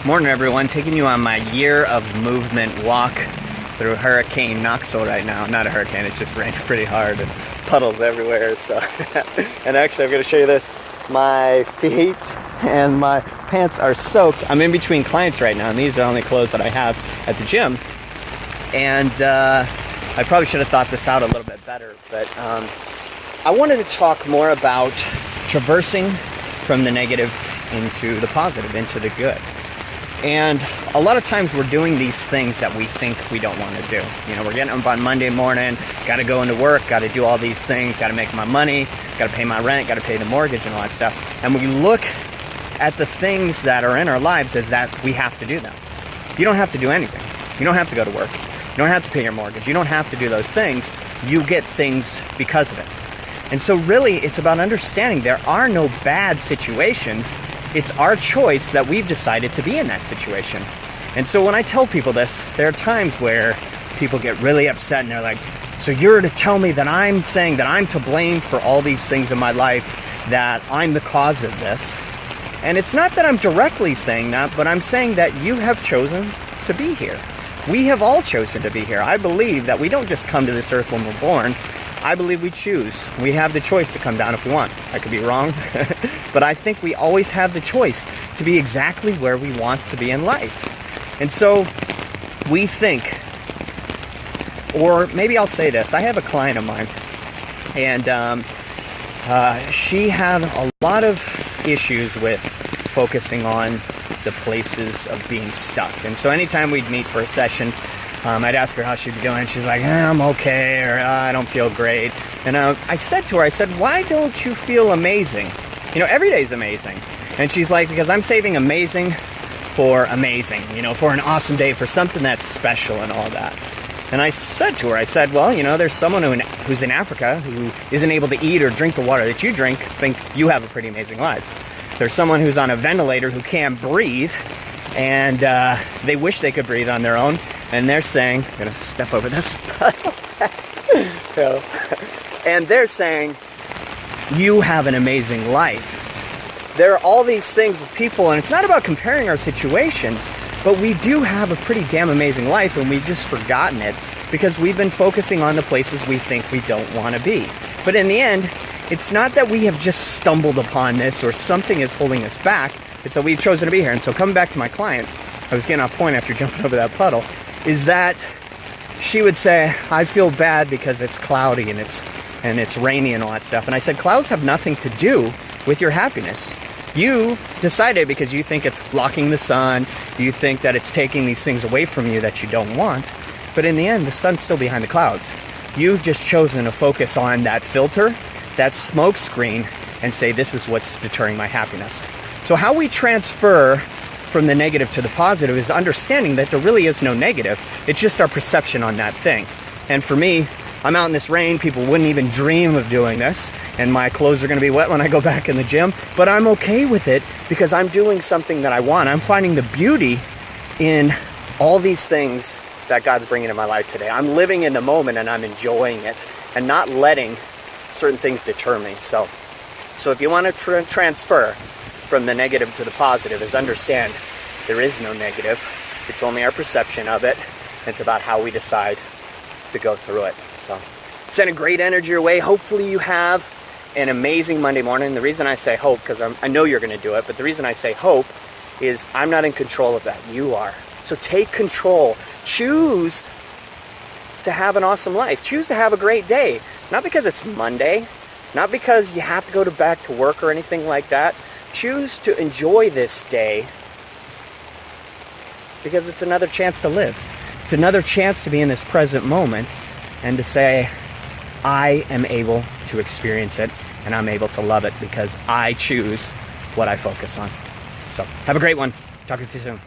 Morning, everyone. Taking you on my year of movement walk through Hurricane Knoxville right now. Not a hurricane, it's just raining pretty hard and puddles everywhere. So, and actually, I'm going to show you this. My feet and my pants are soaked. I'm in between clients right now, and these are only clothes that I have at the gym. And I probably should have thought this out a little bit better, but I wanted to talk more about traversing from the negative into the positive, into the good. And a lot of times we're doing these things that we think we don't want to do. You know, we're getting up on Monday morning, got to go into work, got to do all these things, got to make my money, got to pay my rent, got to pay the mortgage and all that stuff. And we look at the things that are in our lives as that we have to do them. You don't have to do anything. You don't have to go to work. You don't have to pay your mortgage. You don't have to do those things. You get things because of it. And so really it's about understanding there are no bad situations. It's our choice that we've decided to be in that situation. And so when I tell people this, there are times where people get really upset and they're like, so you're to tell me that I'm saying that I'm to blame for all these things in my life, that I'm the cause of this. And it's not that I'm directly saying that, but I'm saying that you have chosen to be here. We have all chosen to be here. I believe that we don't just come to this earth when we're born. I believe we choose. We have the choice to come down if we want. I could be wrong, but I think we always have the choice to be exactly where we want to be in life. And so we think, or maybe I'll say this. I have a client of mine, and she had a lot of issues with focusing on the places of being stuck. And so anytime we'd meet for a session, I'd ask her how she'd be doing. She's like, I'm okay, or I don't feel great. And I said to her, I said, why don't you feel amazing? You know, every day's amazing. And she's like, because I'm saving amazing for amazing, you know, for an awesome day, for something that's special and all that. And I said to her, I said, well, you know, there's someone who's in Africa who isn't able to eat or drink the water that you drink, think you have a pretty amazing life. There's someone who's on a ventilator who can't breathe, and they wish they could breathe on their own. And they're saying, I'm going to step over this. And they're saying, you have an amazing life. There are all these things of people, and it's not about comparing our situations, but we do have a pretty damn amazing life, and we've just forgotten it because we've been focusing on the places we think we don't want to be. But in the end, it's not that we have just stumbled upon this or something is holding us back. It's that we've chosen to be here. And so coming back to my client, I was getting off point after jumping over that puddle, is that she would say, I feel bad because it's cloudy and it's rainy and all that stuff. And I said, clouds have nothing to do with your happiness. You've decided because you think it's blocking the sun, you think that it's taking these things away from you that you don't want. But in the end, the sun's still behind the clouds. You've just chosen to focus on that filter, that smoke screen, and say, this is what's deterring my happiness. So how we transfer from the negative to the positive is understanding that there really is no negative. It's just our perception on that thing. And for me, I'm out in this rain. People wouldn't even dream of doing this. And my clothes are going to be wet when I go back in the gym. But I'm okay with it because I'm doing something that I want. I'm finding the beauty in all these things that God's bringing in my life today. I'm living in the moment and I'm enjoying it and not letting certain things deter me. So if you want to transfer from the negative to the positive, is understand there is no negative. It's only our perception of it. It's about how we decide to go through it. So send a great energy your way. Hopefully you have an amazing Monday morning. The reason I say hope, because I know you're going to do it, but the reason I say hope is I'm not in control of that. You are. So take control. Choose to have an awesome life. Choose to have a great day. Not because it's Monday, not because you have to go back to work or anything like that. Choose to enjoy this day because it's another chance to live. It's another chance to be in this present moment and to say, I am able to experience it and I'm able to love it because I choose what I focus on. So have a great one. Talk to you soon.